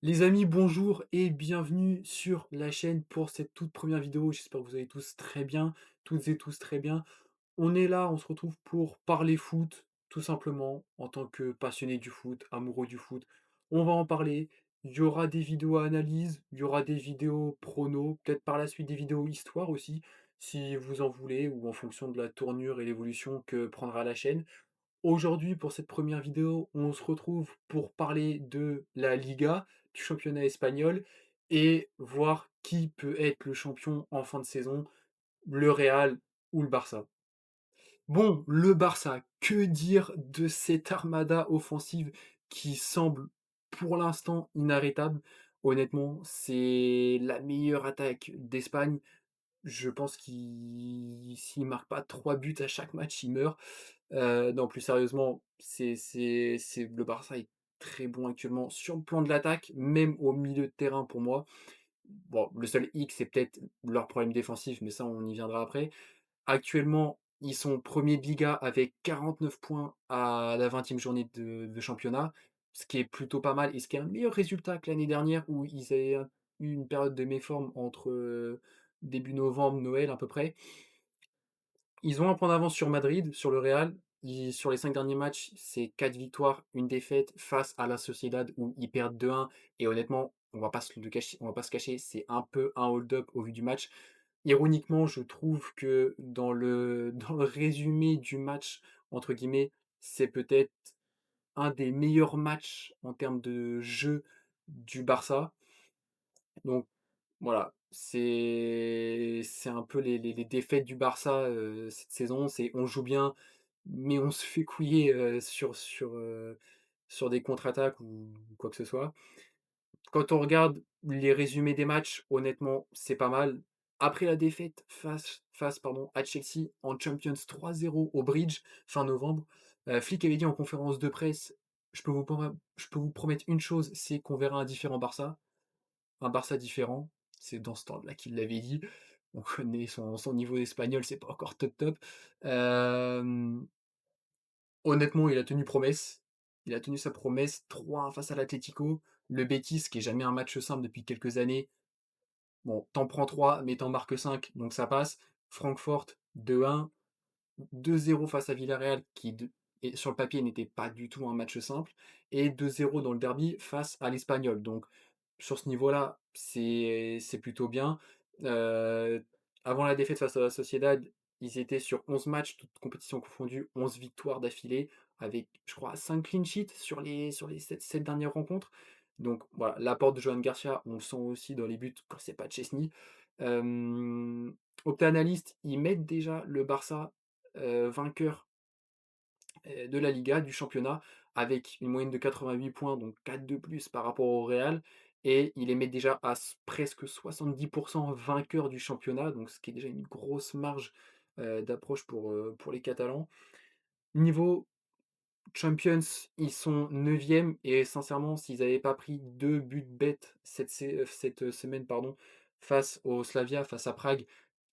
Les amis, bonjour et bienvenue sur la chaîne pour cette toute première vidéo. J'espère que vous allez tous très bien, toutes et tous très bien. On est là, on se retrouve pour parler foot, tout simplement, en tant que passionné du foot, amoureux du foot. On va en parler. Il y aura des vidéos analyse, il y aura des vidéos prono, peut-être par la suite des vidéos histoire aussi, si vous en voulez, ou en fonction de la tournure et l'évolution que prendra la chaîne. Aujourd'hui, pour cette première vidéo, on se retrouve pour parler de la Liga, du championnat espagnol, et voir qui peut être le champion en fin de saison, le Real ou le Barça. Bon, le Barça, que dire de cette armada offensive qui semble pour l'instant inarrêtable? Honnêtement, c'est la meilleure attaque d'Espagne. Je pense qu'il s'il marque pas 3 buts à chaque match, il meurt. Non, plus sérieusement, c'est le Barça est très bon actuellement sur le plan de l'attaque, même au milieu de terrain pour moi. Bon, le seul hic, c'est peut-être leur problème défensif, mais ça, on y viendra après. Actuellement, ils sont 1er de Liga avec 49 points à la 20e journée de championnat, ce qui est plutôt pas mal et ce qui est un meilleur résultat que l'année dernière où ils avaient eu une période de méforme entre, début novembre, Noël à peu près. Ils ont un point d'avance sur Madrid, sur le Real. Sur les 5 derniers matchs, c'est 4 victoires, une défaite face à la Sociedad où ils perdent 2-1 et honnêtement, on va pas se cacher, c'est un peu un hold-up au vu du match. Ironiquement, je trouve que dans le dans le «résumé du match» entre guillemets, c'est peut-être un des meilleurs matchs en termes de jeu du Barça. Donc voilà, c'est un peu les défaites du Barça, cette saison, c'est on joue bien, mais on se fait couiller, sur des contre-attaques ou quoi que ce soit. Quand on regarde les résumés des matchs, honnêtement, c'est pas mal. Après la défaite à Chelsea en Champions 3-0 au Bridge fin novembre, Flick avait dit en conférence de presse: Je peux vous promettre une chose, c'est qu'on verra un Barça différent». C'est dans ce temps-là qu'il l'avait dit. On connaît son niveau d'espagnol, c'est pas encore top top. Hem, Honnêtement, il a tenu promesse. Il a tenu sa promesse, 3-1 face à l'Atlético. Le Betis, qui est jamais un match simple depuis quelques années, bon, tu prends 3, mais tu marques 5, donc ça passe. Francfort, 2-1. 2-0 face à Villarreal, qui et sur le papier n'était pas du tout un match simple, et 2-0 dans le derby face à l'Espagnol. Donc sur ce niveau-là, c'est plutôt bien. Heu, Avant la défaite face à la Sociedad, ils étaient sur 11 matchs, toutes compétitions confondues, 11 victoires d'affilée, avec je crois 5 clean sheets sur les 7 dernières rencontres. Donc voilà, l'apport de Johan Garcia, on le sent aussi dans les buts quand c'est pas Chesney. Hem, Opta Analyst, ils mettent déjà le Barça, vainqueur, de la Liga, du championnat, avec une moyenne de 88 points, donc 4 de plus par rapport au Real, et il les met déjà à presque 70 vainqueurs du championnat, donc ce qui est déjà une grosse marge, d'approche pour les Catalans. Niveau Champions, ils sont 9e et sincèrement, s'ils n'avaient pas pris 2 buts bêtes cette semaine, pardon, face au Slavia, face à Prague,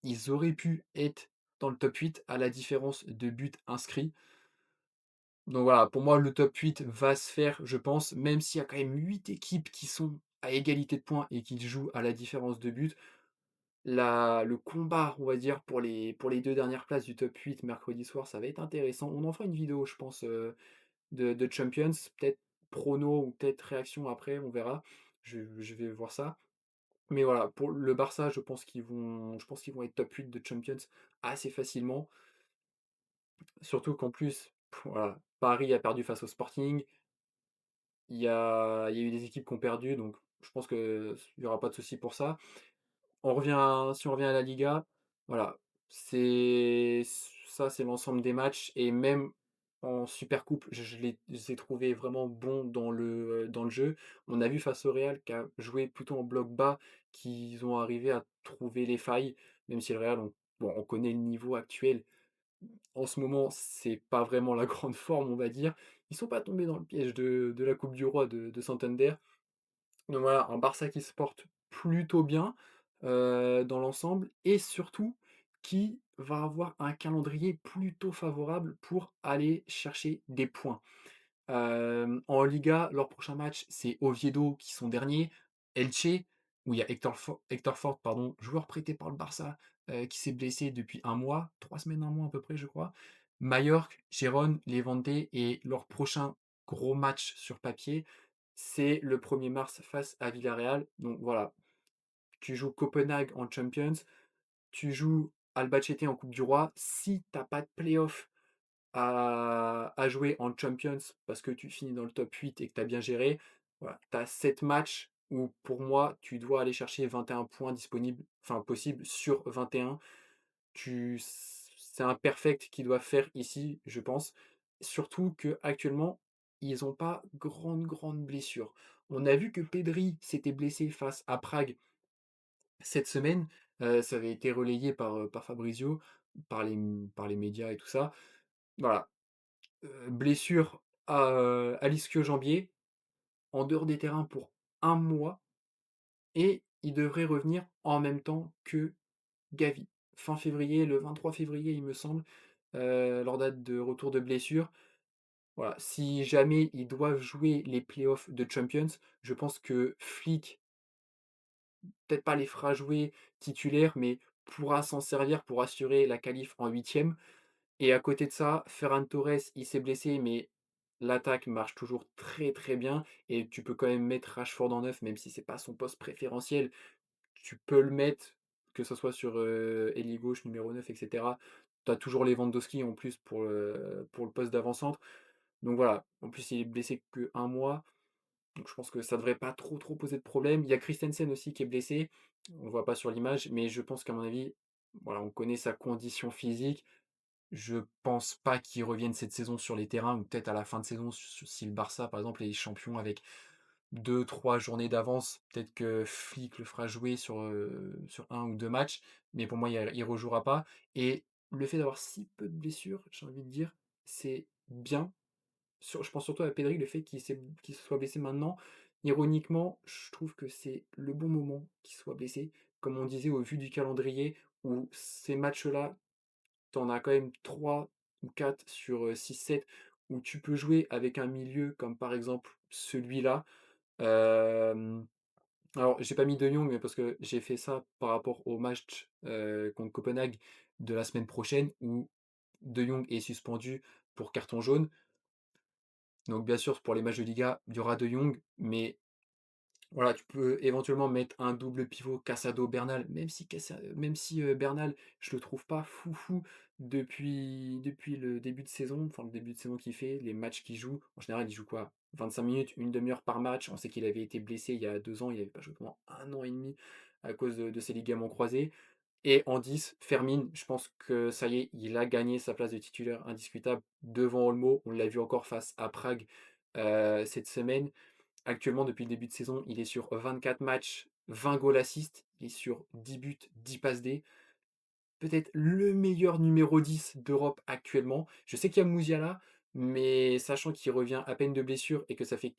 ils auraient pu être dans le top 8 à la différence de buts inscrits. Donc voilà, pour moi, le top 8 va se faire, je pense, même s'il y a quand même 8 équipes qui sont à égalité de points et qui jouent à la différence de buts. Le combat, on va dire, pour les 2 dernières places du top 8 mercredi soir, ça va être intéressant. On en fera une vidéo, je pense, de Champions, peut-être prono ou peut-être réaction après, on verra. Je vais voir ça. Mais voilà, pour le Barça, je pense qu'ils vont être top 8 de Champions assez facilement. Surtout qu'en plus, voilà, Paris a perdu face au Sporting. Il y a eu des équipes qui ont perdu, donc je pense qu'il y aura pas de souci pour ça. Si on revient à la Liga, voilà, c'est l'ensemble des matchs et même en Supercoupe, je les ai trouvés vraiment bons dans le jeu. On a vu face au Real qui a joué plutôt en bloc bas, qu'ils ont arrivé à trouver les failles, même si le Real, on connaît le niveau actuel. En ce moment, c'est pas vraiment la grande forme, on va dire. Ils sont pas tombés dans le piège de la Coupe du Roi de Santander. Donc voilà, un Barça qui se porte plutôt bien, dans l'ensemble et surtout qui va avoir un calendrier plutôt favorable pour aller chercher des points. En Liga, leur prochain match, c'est Oviedo qui sont derniers, Elche, où il y a Hector Ford, pardon, joueur prêté par le Barça, qui s'est blessé depuis un mois, 3 semaines, un mois à peu près, je crois. Majorque, Gérone, Levante et leur prochain gros match sur papier, c'est le 1er mars face à Villarreal. Donc voilà, tu joues Copenhague en Champions, tu joues Albacete en Coupe du Roi. Si tu as pas de play-off à jouer en Champions parce que tu finis dans le top 8 et que tu as bien géré, voilà, tu as 7 matchs où pour moi, tu dois aller chercher 21 points disponibles, enfin possibles sur 21. C'est un perfect qu'ils doivent faire ici, je pense. Surtout que actuellement ils ont pas grande blessure. On a vu que Pedri s'était blessé face à Prague cette semaine, ça avait été relayé par Fabrizio, par les médias et tout ça. Voilà, blessure à l'ischio-jambier, en dehors des terrains pour un mois et il devrait revenir en même temps que Gavi. Fin février, le 23 février, il me semble, leur date de retour de blessure. Voilà, si jamais ils doivent jouer les playoffs de Champions, je pense que Flick, peut-être pas les fera jouer titulaires, mais pourra s'en servir pour assurer la qualif en huitième. Et à côté de ça, Ferran Torres, il s'est blessé, mais l'attaque marche toujours très très bien. Et tu peux quand même mettre Rashford en neuf, même si c'est pas son poste préférentiel. Tu peux le mettre, que ce soit sur ailier gauche, numéro 9, etc. Tu as toujours Lewandowski en plus pour le poste d'avant-centre. Donc voilà, en plus il est blessé que un mois. Donc je pense que ça devrait pas trop poser de problème. Il y a Christensen aussi qui est blessé. On le voit pas sur l'image, mais je pense qu'à mon avis, voilà, on connaît sa condition physique. Je pense pas qu'il revienne cette saison sur les terrains ou peut-être à la fin de saison si le Barça, par exemple, est champion avec 2 3 journées d'avance, peut-être que Flick le fera jouer sur un ou 2 matchs, mais pour moi, il rejouera pas et le fait d'avoir si peu de blessures, j'ai envie de dire, c'est bien. Je pense surtout à Pedri, le fait qu'il se soit blessé maintenant. Ironiquement, je trouve que c'est le bon moment qu'il soit blessé. Comme on disait, au vu du calendrier où ces matchs-là, tu en as quand même 3 ou 4 sur, 6-7 où tu peux jouer avec un milieu comme par exemple celui-là. Hem, alors j'ai pas mis De Jong, mais parce que j'ai fait ça par rapport au match, contre Copenhague de la semaine prochaine où De Jong est suspendu pour carton jaune. Donc bien sûr, pour les matchs de Liga, il y aura De Jong, mais voilà, tu peux éventuellement mettre un double pivot Casado-Bernal, même si Bernal, je le trouve pas foufou depuis le début de saison, enfin le début de saison qu'il fait, les matchs qu'il joue. En général, il joue quoi? 25 minutes, une demi-heure par match. On sait qu'il avait été blessé il y a 2 ans, il avait pas joué pendant un an et demi à cause de ses ligaments croisés. Et en 10, Fermin, je pense que ça y est, il a gagné sa place de titulaire indiscutable devant Olmo. On l'a vu encore face à Prague cette semaine. Actuellement, depuis le début de saison, il est sur 24 matchs, 20 goals assists, il est sur 10 buts, 10 passes D. Peut-être le meilleur numéro 10 d'Europe actuellement. Je sais qu'il y a Musiala, mais sachant qu'il revient à peine de blessure et que ça fait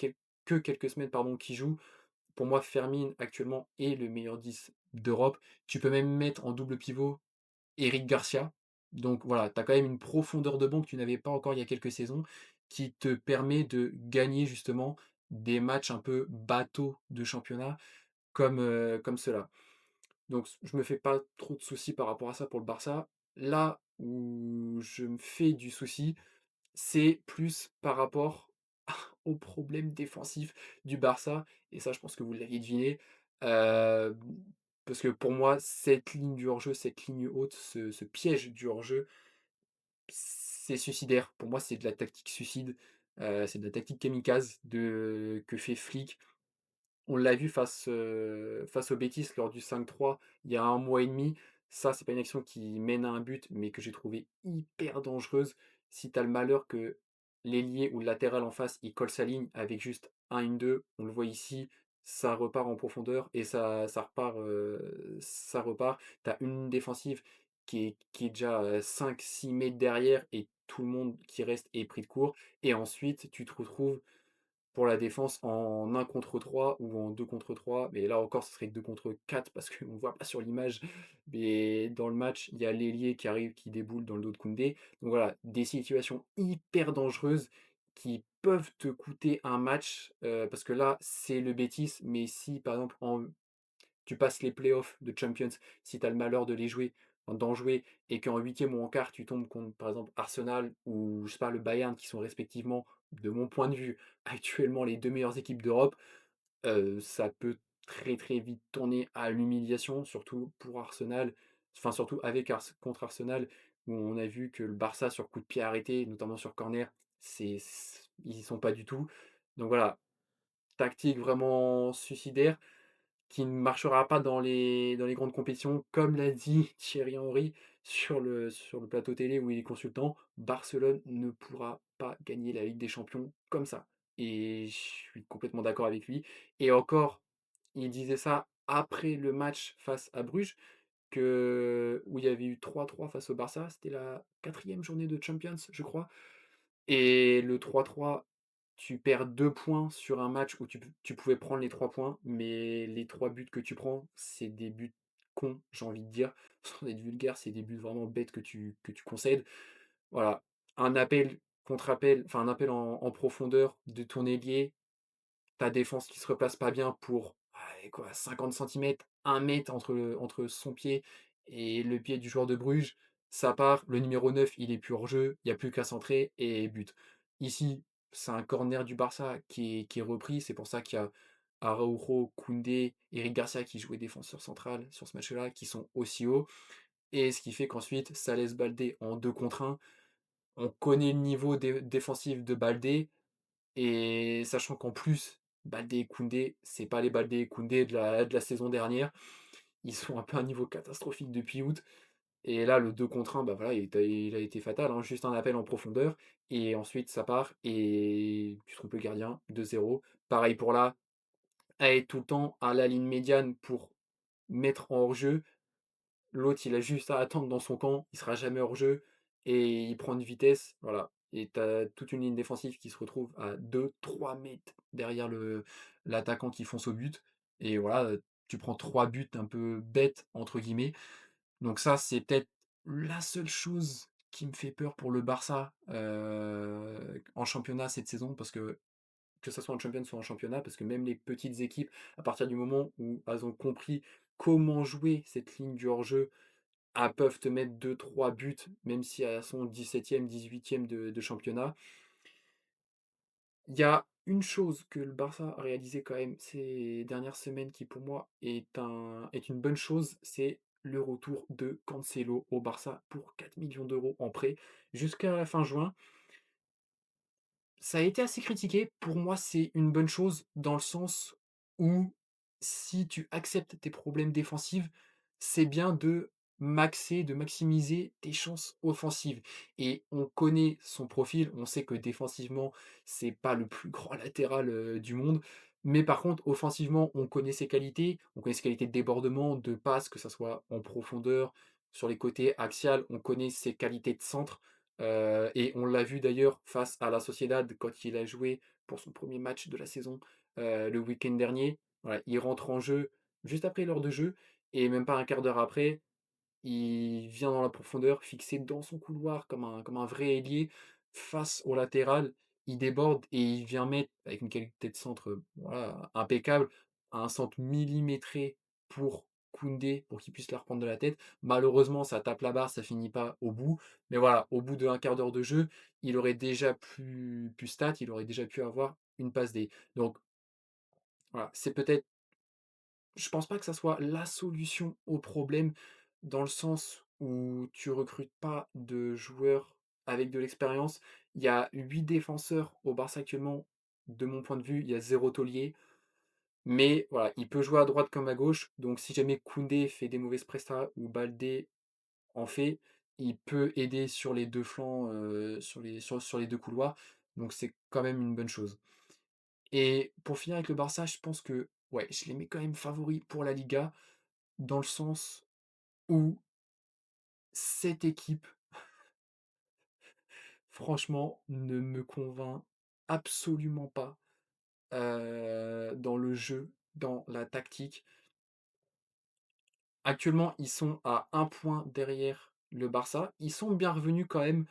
que quelques semaines pardon, qu'il joue, pour moi, Fermin actuellement est le meilleur 10 d'Europe. Tu peux même mettre en double pivot Eric Garcia. Donc voilà, tu as quand même une profondeur de banc que tu n'avais pas encore il y a quelques saisons, qui te permet de gagner justement des matchs un peu bateaux de championnat comme ceux-là. Donc je me fais pas trop de soucis par rapport à ça pour le Barça. Là où je me fais du souci, c'est plus par rapport aux problèmes défensifs du Barça et ça je pense que vous l'aviez deviné. Hem, Parce que pour moi, cette ligne du hors-jeu, cette ligne haute, ce piège du hors-jeu, c'est suicidaire. Pour moi, c'est de la tactique suicide, c'est de la tactique kamikaze que fait Flick. On l'a vu face au Betis lors du 5-3 il y a un mois et demi. Ça, c'est pas une action qui mène à un but, mais que j'ai trouvé hyper dangereuse. Si tu as le malheur que l'ailier ou le latéral en face, il colle sa ligne avec juste un 1-2, on le voit ici, ça repart en profondeur et ça repart. Tu as une ligne défensive qui est déjà, 5-6 mètres derrière et tout le monde qui reste est pris de court et ensuite tu te retrouves pour la défense en un contre 3 ou en 2 contre 3, mais là encore, ce serait 2 contre 4 parce qu'on ne voit pas sur l'image, mais dans le match, il y a l'ailier qui arrive, qui déboule dans le dos de Koundé. Donc voilà, des situations hyper dangereuses qui peuvent te coûter un match, parce que là, c'est le Betis, mais si par exemple tu passes les playoffs de Champions, si tu as le malheur de les jouer, enfin d'en jouer et qu'en huitième ou en quart, tu tombes contre, par exemple, Arsenal ou je sais pas, le Bayern qui sont respectivement, de mon point de vue, actuellement les 2 meilleures équipes d'Europe, ça peut très, très vite tourner à l'humiliation, surtout pour Arsenal, enfin surtout avec contre Arsenal, où on a vu que le Barça sur coup de pied arrêté, notamment sur corner, ils y sont pas du tout. Donc voilà, tactique vraiment suicidaire qui ne marchera pas dans les grandes compétitions. Comme l'a dit Thierry Henry sur le plateau télé où il est consultant, Barcelone ne pourra pas gagner la Ligue des Champions comme ça. Et je suis complètement d'accord avec lui. Et encore, il disait ça après le match face à Bruges, où il y avait eu 3-3 face au Barça. C'était la quatrième journée de Champions, je crois. Et le 3-3, tu perds 2 points sur un match où tu pouvais prendre les 3 points, mais les 3 buts que tu prends, c'est des buts cons, j'ai envie de dire. Sans être vulgaire, c'est des buts vraiment bêtes que tu concèdes. Voilà, un appel, contre-appel, enfin un appel en profondeur de ton ailier, ta défense qui se replace pas bien pour, allez quoi, 50 centimètres, 1 mètre entre son pied et le pied du joueur de Bruges, ça part, le numéro 9 il est plus hors jeu, il y a plus qu'à centrer et but. Ici, c'est un corner du Barça qui est repris, c'est pour ça qu'il y a Araujo, Koundé, Eric Garcia qui jouaient défenseur central sur ce match-là, qui sont aussi hauts et ce qui fait qu'ensuite ça laisse Baldé en 2 contre 1. On connaît le niveau défensif de Baldé, et sachant qu'en plus, Baldé et Koundé, c'est pas les Baldé et Koundé de la saison dernière. Ils sont un peu à un niveau catastrophique depuis août. Et là, le 2 contre 1, bah voilà, il a été fatal, hein. Juste un appel en profondeur. Et ensuite, ça part. Et tu trompes le gardien, 2-0. Pareil pour là, à être tout le temps à la ligne médiane pour mettre en hors-jeu. L'autre, il a juste à attendre dans son camp, il sera jamais hors jeu et il prend une vitesse, voilà. Et tu as toute une ligne défensive qui se retrouve à 2-3 mètres derrière l'attaquant qui fonce au but. Et voilà, tu prends 3 buts un peu «bêtes» entre guillemets. Donc ça, c'est peut-être la seule chose qui me fait peur pour le Barça, en championnat cette saison, parce que ça soit en Champions ou en championnat, parce que même les petites équipes, à partir du moment où elles ont compris comment jouer cette ligne du hors-jeu, elles peuvent te mettre 2-3 buts, même si elles sont 17e, 18e de championnat. Il y a une chose que le Barça a réalisé quand même ces dernières semaines qui pour moi est une bonne chose, c'est le retour de Cancelo au Barça pour 4 millions d'euros en prêt jusqu'à la fin juin. Ça a été assez critiqué. Pour moi, c'est une bonne chose dans le sens où si tu acceptes tes problèmes défensifs, c'est bien de maximiser tes chances offensives. Et on connaît son profil, on sait que défensivement, c'est pas le plus grand latéral du monde. Mais par contre, offensivement, on connaît ses qualités de débordement, de passe, que ça soit en profondeur, sur les côtés axial, on connaît ses qualités de centre. Et on l'a vu d'ailleurs face à la Sociedad quand il a joué pour son premier match de la saison, le week-end dernier. Voilà, il rentre en jeu juste après l'heure de jeu et même pas un quart d'heure après, il vient dans la profondeur, fixé dans son couloir comme un vrai ailier face au latéral. Il déborde et il vient mettre, avec une qualité de centre, voilà, impeccable, un centre millimétré pour Koundé, pour qu'il puisse la reprendre de la tête. Malheureusement, ça tape la barre, ça finit pas au bout. Mais voilà, au bout d'un quart d'heure de jeu, il aurait déjà pu stat, il aurait déjà pu avoir une passe D. Donc voilà, c'est peut-être je pense pas que ça soit la solution au problème, dans le sens où tu recrutes pas de joueurs avec de l'expérience. Il y a 8 défenseurs au Barça actuellement, de mon point de vue, il y a 0 taulier, mais voilà, il peut jouer à droite comme à gauche, donc si jamais Koundé fait des mauvaises prestats ou Baldé en fait, il peut aider sur les 2 flancs, sur les 2 couloirs, donc c'est quand même une bonne chose. Et pour finir avec le Barça, je pense que, ouais, je les mets quand même favoris pour la Liga, dans le sens où cette équipe, franchement, ne me convainc absolument pas, dans le jeu, dans la tactique. Actuellement, ils sont à 1 point derrière le Barça. Ils sont bien revenus quand même,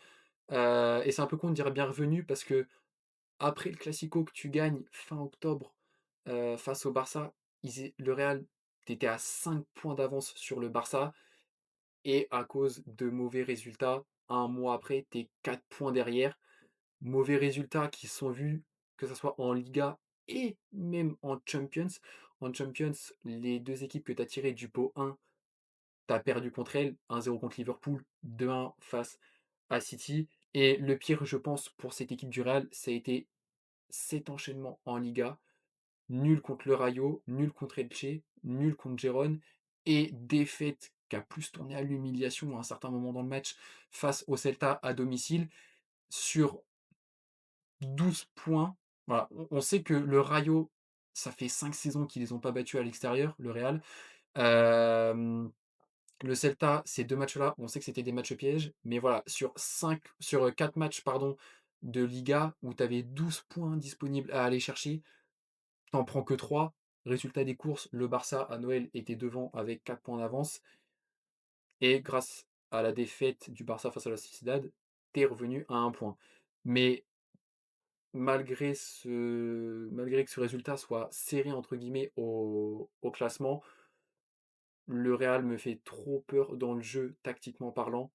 et c'est un peu con de dire bien revenus parce que après le classico que tu gagnes fin octobre, face au Barça, le Real, tu étais à 5 points d'avance sur le Barça et à cause de mauvais résultats, un mois après, tu es 4 points derrière. Mauvais résultats qui sont vus, que ça soit en Liga et même en Champions. En Champions, les 2 équipes que tu as tirées du pot 1, tu as perdu contre elles, 1-0 contre Liverpool, 2-1 face à City et le pire, je pense, pour cette équipe du Real, ça a été cet enchaînement en Liga. Nul contre le Rayo, nul contre Elche, nul contre Gérone et défaite qui a plus tourné à l'humiliation à un certain moment dans le match face au Celta à domicile sur 12 points. Voilà, on sait que le Rayo, ça fait 5 saisons qu'ils les ont pas battus à l'extérieur, le Real. Hem, le Celta, ces 2 matchs-là, on sait que c'était des matchs pièges, mais voilà, sur 4 matchs, pardon, de Liga où tu avais 12 points disponibles à aller chercher, t'en prends que 3. Résultat des courses, le Barça à Noël était devant avec 4 points d'avance et grâce à la défaite du Barça face à la Sociedad, tu revenu à 1 point. Mais malgré que ce résultat soit «serré» entre guillemets au classement, le Real me fait trop peur dans le jeu tactiquement parlant.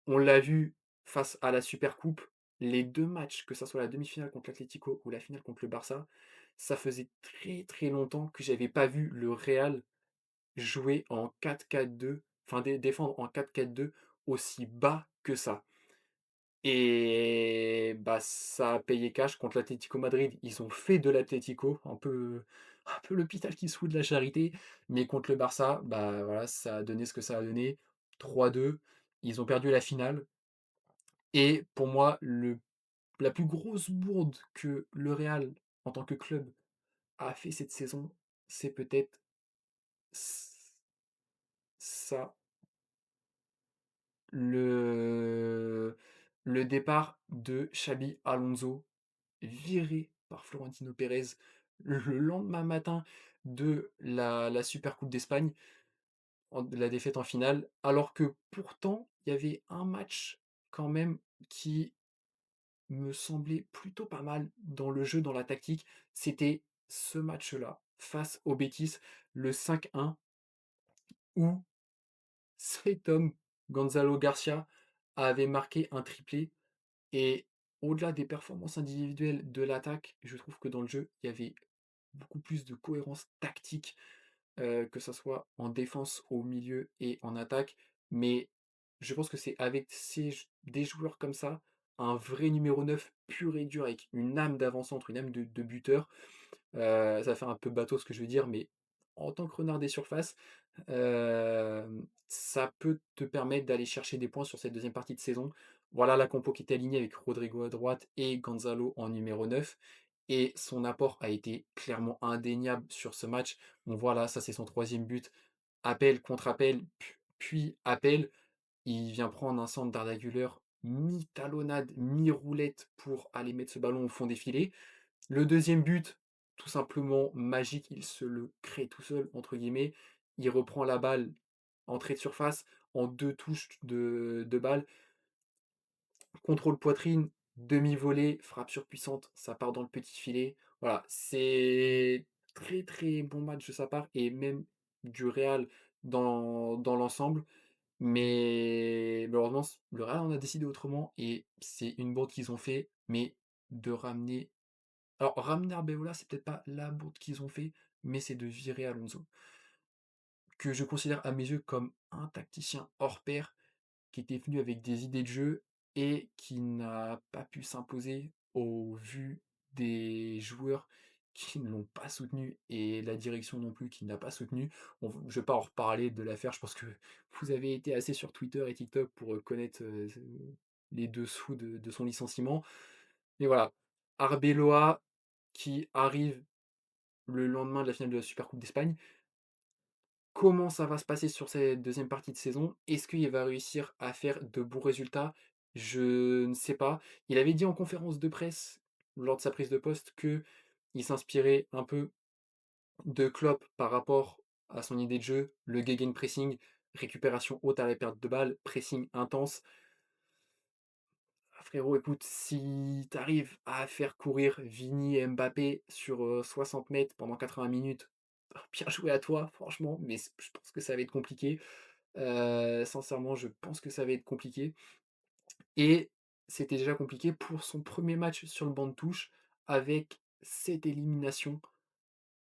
On l'a vu face à la Supercoupe, les 2 matchs, que ça soit la demi-finale contre l'Atlético ou la finale contre le Barça, ça faisait très, très longtemps que j'avais pas vu le Real jouer en 4-4-2, enfin défendre en 4-4-2 aussi bas que ça. Et bah, ça a payé cash contre l'Atlético Madrid. Ils ont fait de l'Atlético, un peu l'hôpital qui se fout de la charité, mais contre le Barça, bah, voilà, ça a donné ce que ça a donné. 3-2, ils ont perdu la finale et pour moi, le la plus grosse bourde que le Real, en tant que club, a fait cette saison, c'est peut-être ç ça, le le départ de Xabi Alonso, viré par Florentino Pérez le lendemain matin de la Supercoupe d'Espagne, de la défaite en finale, alors que pourtant, il y avait un match quand même qui me semblait plutôt pas mal dans le jeu, dans la tactique. C'était ce match-là, face au Betis, le 5-1, où cet homme, Gonzalo Garcia, avait marqué un triplé et au-delà des performances individuelles de l'attaque, je trouve que dans le jeu, il y avait beaucoup plus de cohérence tactique, que ça soit en défense, au milieu et en attaque. Mais je pense que c'est avec des joueurs comme ça, un vrai numéro 9 pur et dur avec une âme d'avant-centre, une âme de buteur. Ça fait un peu bateau ce que je veux dire, mais en tant que renard des surfaces, ça peut te permettre d'aller chercher des points sur cette deuxième partie de saison. Voilà la compo qui était alignée avec Rodrigo à droite et Gonzalo en numéro 9 et son apport a été clairement indéniable sur ce match. On voit là, ça c'est son troisième but, appel, contre-appel, puis appel. Il vient prendre un centre d'Arda Güler, mi-talonnade, mi-roulette pour aller mettre ce ballon au fond des filets. Le deuxième but, tout simplement magique, il se le crée tout seul, entre guillemets. Il reprend la balle, entrée de surface, en 2 touches de balle. Contrôle poitrine, demi-volée, frappe surpuissante, ça part dans le petit filet. Voilà, c'est très, très bon match de sa part et même du Real dans l'ensemble. Mais malheureusement, le Real en a décidé autrement et c'est une bourde qu'ils ont fait, mais de ramener alors ramener Arbeloa, c'est peut-être pas la bourde qu'ils ont fait, mais c'est de virer Alonso, que je considère à mes yeux comme un tacticien hors pair, qui était venu avec des idées de jeu et qui n'a pas pu s'imposer au vu des joueurs qui ne l'ont pas soutenu et la direction non plus qui ne l'a pas soutenu. Je vais pas en reparler de l'affaire, je pense que vous avez été assez sur Twitter et TikTok pour, connaître, les dessous de son licenciement. Mais voilà, Arbeloa qui arrive le lendemain de la finale de la Supercoupe d'Espagne. Comment ça va se passer sur cette deuxième partie de saison? Est-ce qu'il va réussir à faire de bons résultats? Je ne sais pas. Il avait dit en conférence de presse, lors de sa prise de poste, qu'il s'inspirait un peu de Klopp par rapport à son idée de jeu, le gegenpressing, récupération haute à la perte de balle, pressing intense. frérot, écoute, si tu arrives à faire courir Vini et Mbappé sur, 60 m pendant 80 minutes, bien joué à toi, franchement, mais je pense que ça va être compliqué. Sincèrement, je pense que ça va être compliqué et c'était déjà compliqué pour son premier match sur le banc de touche avec cette élimination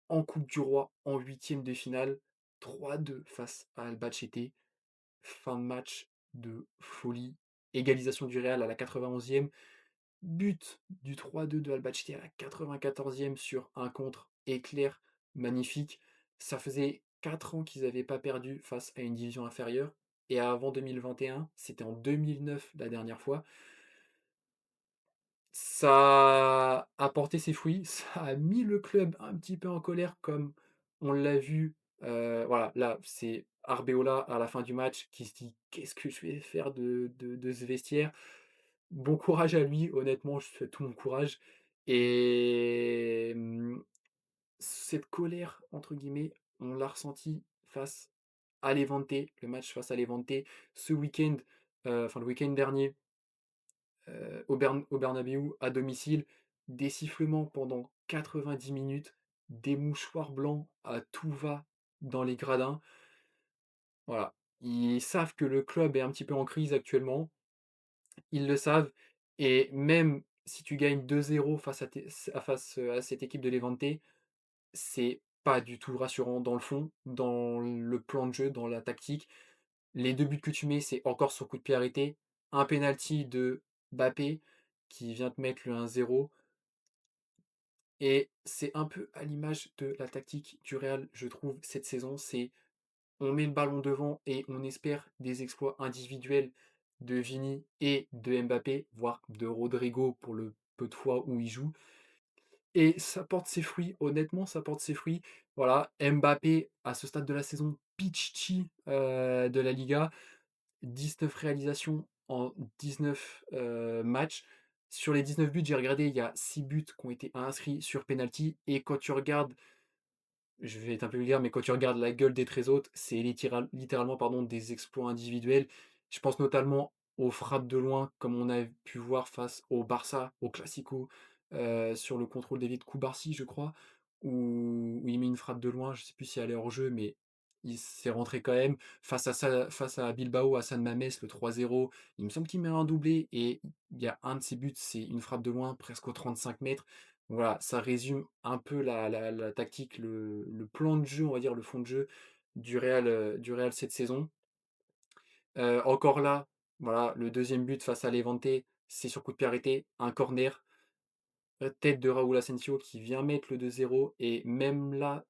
en Coupe du Roi, en huitième de finale, 3-2 face à Albacete. Fin de match de folie, égalisation du Real à la 91e, but du 3-2 de Albacete à la 94e sur un contre éclair magnifique. Ça faisait 4 ans qu'ils n'avaient pas perdu face à une division inférieure et avant 2021, c'était en 2009 la dernière fois. Ça a porté ses fruits, ça a mis le club un petit peu en colère comme on l'a vu, voilà, là, c'est Arbeloa à la fin du match qui se dit: «Qu'est-ce que je vais faire de ce vestiaire?» Bon courage à lui, honnêtement, je lui souhaite tout mon courage et cette «colère» entre guillemets, on l'a ressenti face à Levante, le match face à Levante ce week-end, enfin le week-end dernier au Bernabéu à domicile, des sifflements pendant 90 minutes, des mouchoirs blancs à tout va dans les gradins. Voilà. Ils savent que le club est un petit peu en crise actuellement, ils le savent et même si tu gagnes 2-0 face à cette équipe de Levante, c'est pas du tout rassurant dans le fond, dans le plan de jeu, dans la tactique. Les 2 buts que tu mets, c'est encore sur coup de pied arrêté. Un penalty de Mbappé qui vient te mettre le 1-0 et c'est un peu à l'image de la tactique du Real, je trouve, cette saison. C'est on met le ballon devant et on espère des exploits individuels de Vini et de Mbappé, voire de Rodrigo pour le peu de fois où il joue et ça porte ses fruits, honnêtement, ça porte ses fruits. Voilà, Mbappé, à ce stade de la saison, Pichichi, de la Liga. 19 réalisations en 19, matchs. Sur les 19 buts, j'ai regardé, il y a 6 buts qui ont été inscrits sur penalty et quand tu regardes je vais être un peu vulgaire, mais quand tu regardes la gueule des 13 autres, c'est littéralement pardon, des exploits individuels. Je pense notamment aux frappes de loin, comme on a pu voir face au Barça, au Classico, sur le contrôle d'David Cubarsí, je crois, où il met une frappe de loin, je sais plus si elle est hors jeu, mais il s'est rentré quand même. Face à Bilbao, à San Mamés, le 3-0, il me semble qu'il met un doublé et il y a un de ses buts, c'est une frappe de loin, presque aux 35 mètres. Voilà, ça résume un peu la tactique, le plan de jeu, on va dire, le fond de jeu du Real cette saison. Encore là, voilà, le deuxième but face à Levante, c'est sur coup de pied arrêté, un corner, tête de Raúl Asensio qui vient mettre le 2-0 et même là,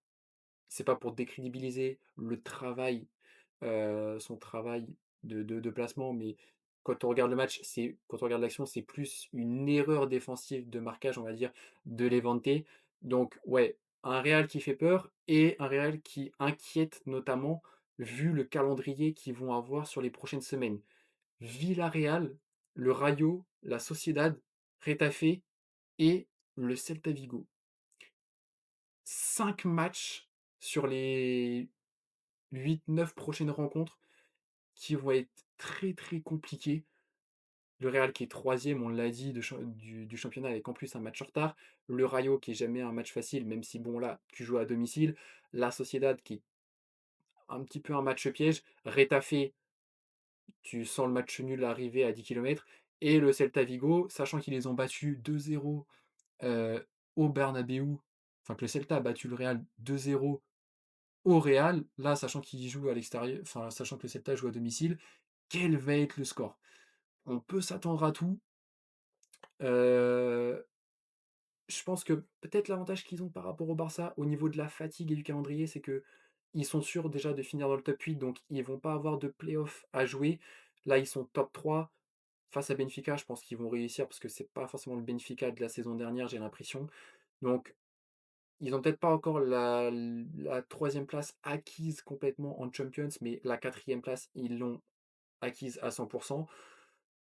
c'est pas pour décrédibiliser le travail, son travail de placement, mais quand on regarde le match, quand on regarde l'action, c'est plus une erreur défensive de marquage, on va dire, de Levante. Donc ouais, un Real qui fait peur et un Real qui inquiète notamment vu le calendrier qu'ils vont avoir sur les prochaines semaines. Villarreal, le Rayo, la Sociedad, Retafe et le Celta Vigo. 5 matchs sur les 8-9 prochaines rencontres qui vont être très, très compliquées. Le Real qui est troisième, on l'a dit, du championnat avec en plus un match en retard. Le Rayo qui est jamais un match facile, même si bon là, tu joues à domicile. La Sociedad qui est un petit peu un match piège. Retafe, tu sens le match nul arriver à 10 km. Et le Celta Vigo, sachant qu'ils les ont battus 2-0 au Bernabéu, enfin que le Celta a battu le Real 2-0 au Real, là, sachant qu'il joue à l'extérieur, enfin, sachant que le Celta joue à domicile, quel va être le score? On peut s'attendre à tout. Heu, je pense que peut-être l'avantage qu'ils ont par rapport au Barça, au niveau de la fatigue et du calendrier, c'est que ils sont sûrs déjà de finir dans le top 8, donc ils vont pas avoir de play-off à jouer. Là, ils sont top 3 face à Benfica, je pense qu'ils vont réussir parce que c'est pas forcément le Benfica de la saison dernière, j'ai l'impression. Donc ils ont peut-être pas encore la 3 place acquise complètement en Champions, mais la 4e place, ils l'ont acquise à 100.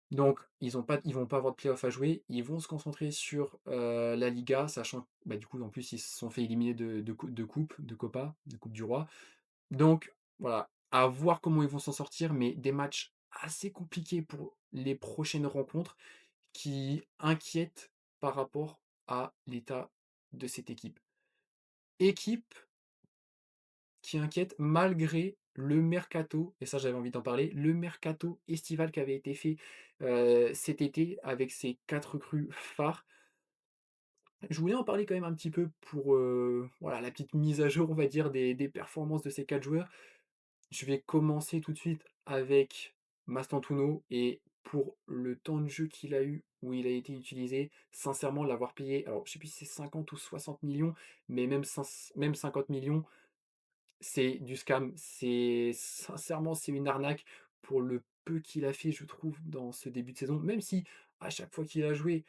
Donc ils vont pas avoir de play-off à jouer. Ils vont se concentrer sur, la Liga, sachant que, bah, du coup, en plus, ils se sont fait éliminer de coupe, de Copa, de Coupe du Roi. Donc voilà, à voir comment ils vont s'en sortir, mais des matchs assez compliqués pour les prochaines rencontres qui inquiète par rapport à l'état de cette équipe. Équipe qui inquiète malgré le mercato, et ça j'avais envie d'en parler, le mercato estival qui avait été fait, cet été avec ces 4 recrues phares. Je voulais en parler quand même un petit peu pour, voilà, la petite mise à jour, on va dire, des performances de ces 4 joueurs. Je vais commencer tout de suite avec Mastantuono et pour le temps de jeu qu'il a eu, où il a été utilisé, sincèrement l'avoir payé, alors je sais plus si c'est 50 ou 60 millions, mais même 50 millions, c'est du scam. C'est sincèrement, c'est une arnaque pour le peu qu'il a fait, je trouve, dans ce début de saison. Même si à chaque fois qu'il a joué,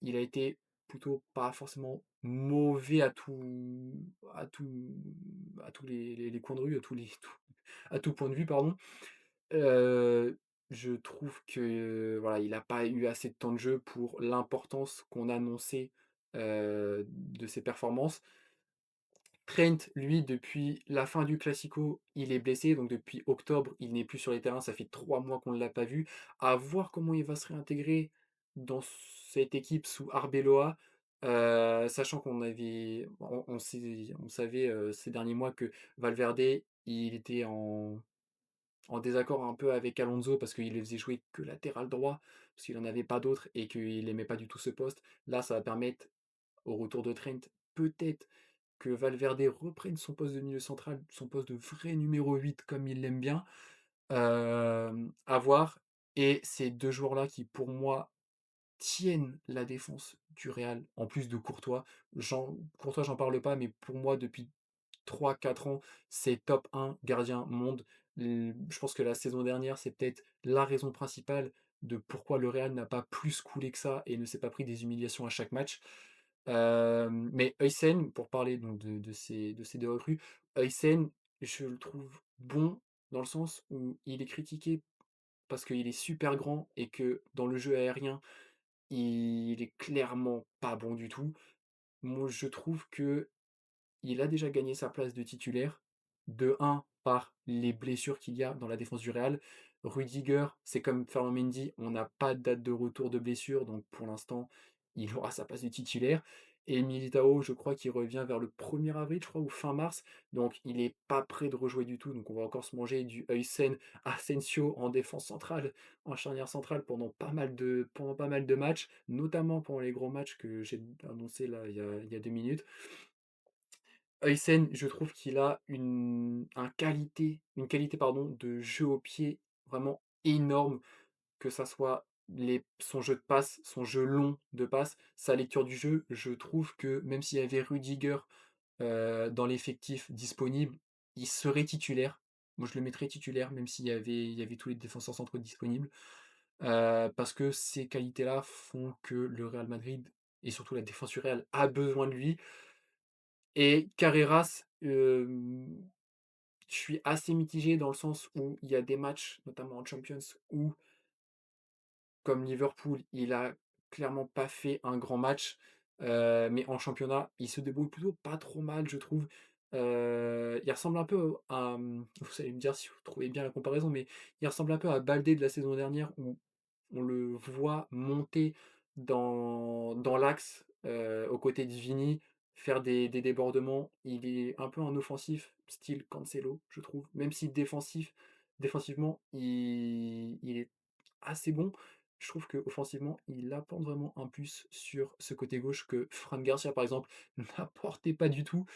il a été plutôt pas forcément mauvais à tout à tous les coins de rue, à tout point de vue, pardon. Je trouve que, voilà, il a pas eu assez de temps de jeu pour l'importance qu'on annonçait, de ses performances. Trent, lui, depuis la fin du Classico, il est blessé, donc depuis octobre, il n'est plus sur les terrains, ça fait 3 mois qu'on ne l'a pas vu. À voir comment il va se réintégrer dans cette équipe sous Arbeloa, sachant on savait, ces derniers mois que Valverde, il était en désaccord un peu avec Alonso parce qu'il les faisait jouer que latéral droit, parce qu'il en avait pas d'autres et qu'il aimait pas du tout ce poste. Là, ça va permettre au retour de Trent, peut-être que Valverde reprenne son poste de milieu central, son poste de vrai numéro 8 comme il l'aime bien. À voir. Et ces 2 joueurs-là qui, pour moi, tiennent la défense du Real, en plus de Courtois. Courtois, j'en parle pas, mais pour moi, depuis 3 4 ans, c'est top 1 gardien monde. Je pense que la saison dernière, c'est peut-être la raison principale de pourquoi le Real n'a pas plus coulé que ça et ne s'est pas pris des humiliations à chaque match. Mais Huysen, pour parler donc de ces 2 recrues, Huysen, je le trouve bon dans le sens où il est critiqué parce qu'il est super grand et que dans le jeu aérien, il est clairement pas bon du tout. Moi, je trouve que il a déjà gagné sa place de titulaire. De un par les blessures qu'il y a dans la défense du Real. Rudiger, c'est comme Ferland Mendy, on n'a pas de date de retour de blessure, donc pour l'instant, il aura sa place de titulaire. Et Militao, je crois qu'il revient vers le 1er avril, je crois, ou fin mars. Donc il n'est pas prêt de rejouer du tout. Donc on va encore se manger du Huysen Asensio en défense centrale, en charnière centrale pendant pas mal de matchs, notamment pendant les gros matchs que j'ai annoncé là il y a 2 minutes. Huysen, je trouve qu'il a une qualité pardon, de jeu au pied vraiment énorme, que ça soit son jeu de passe, son jeu long de passe, sa lecture du jeu. Je trouve que même s'il y avait Rudiger dans l'effectif disponible, il serait titulaire. Moi, je le mettrais titulaire, même s'il y avait tous les défenseurs centraux disponibles, parce que ces qualités-là font que le Real Madrid et surtout la défense du Real a besoin de lui. Et Carreras, je suis assez mitigé dans le sens où il y a des matchs, notamment en Champions, où, comme Liverpool, il a clairement pas fait un grand match, mais en championnat, il se débrouille plutôt pas trop mal, je trouve. Il ressemble un peu à, vous allez me dire si vous trouvez bien la comparaison, mais il ressemble un peu à Baldé de la saison dernière où on le voit monter dans l'axe, aux côtés de Vini, faire des débordements. Il est un peu en offensif, style Cancelo, je trouve. Même si défensivement, il est assez bon. Je trouve qu'offensivement, il apporte vraiment un plus sur ce côté gauche que Fran Garcia, par exemple, n'apportait pas du tout.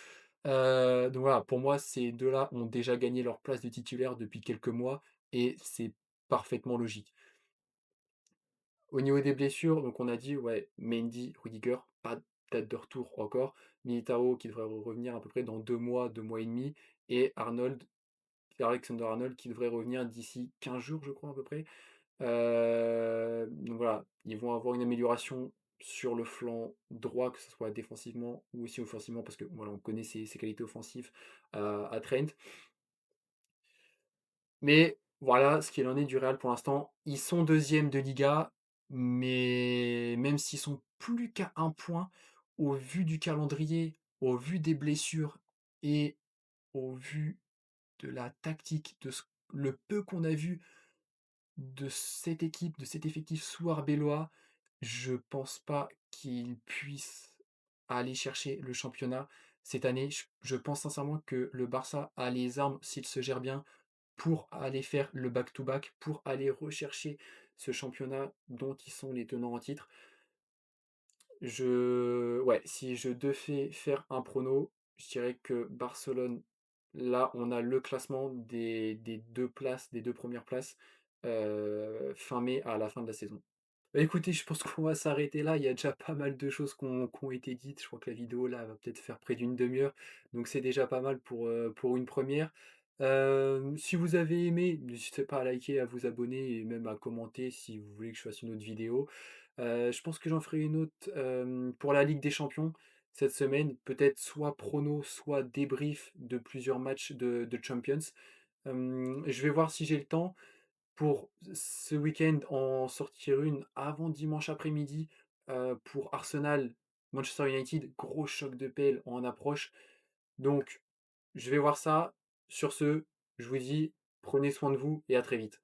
Donc voilà, pour moi, ces 2-là ont déjà gagné leur place de titulaire depuis quelques mois et c'est parfaitement logique. Au niveau des blessures, donc on a dit, ouais, Mendy, Rudiger, pas de date de retour encore. Militao qui devrait revenir à peu près dans 2 mois, 2 mois et demi, et Alexander-Arnold qui devrait revenir d'ici 15 jours, je crois, à peu près. Donc voilà, ils vont avoir une amélioration sur le flanc droit, que ce soit défensivement ou aussi offensivement, parce que voilà, on connaît ses qualités offensives à Trent. Mais voilà ce qu'il en est du Real pour l'instant. Ils sont deuxième de Liga, mais même s'ils sont plus qu'à un point, au vu du calendrier, au vu des blessures et au vu de la tactique, le peu qu'on a vu de cette équipe, de cet effectif sous Arbeloa, Je pense pas qu'ils puissent aller chercher le championnat cette année. Je pense sincèrement que le Barça a les armes, s'il se gère bien, pour aller faire le back to back, pour aller rechercher ce championnat dont ils sont les tenants en titre. Ouais, si je devais faire un prono, je dirais que Barcelone, là, on a le classement des 2 places, des 2 premières places, fin mai à la fin de la saison. Bah, écoutez, je pense qu'on va s'arrêter là. Il y a déjà pas mal de choses qui ont été dites. Je crois que la vidéo là va peut-être faire près d'une demi heure, donc c'est déjà pas mal pour une première. Si vous avez aimé, n'hésitez pas à liker, à vous abonner et même à commenter si vous voulez que je fasse une autre vidéo. Je pense que j'en ferai une autre, pour la Ligue des Champions cette semaine, peut-être soit prono, soit débrief de plusieurs matchs de Champions. Je vais voir si j'ai le temps pour ce week-end en sortir une avant dimanche après-midi, pour Arsenal, Manchester United, gros choc de pelle en approche. Donc je vais voir ça. Sur ce, je vous dis: prenez soin de vous et à très vite.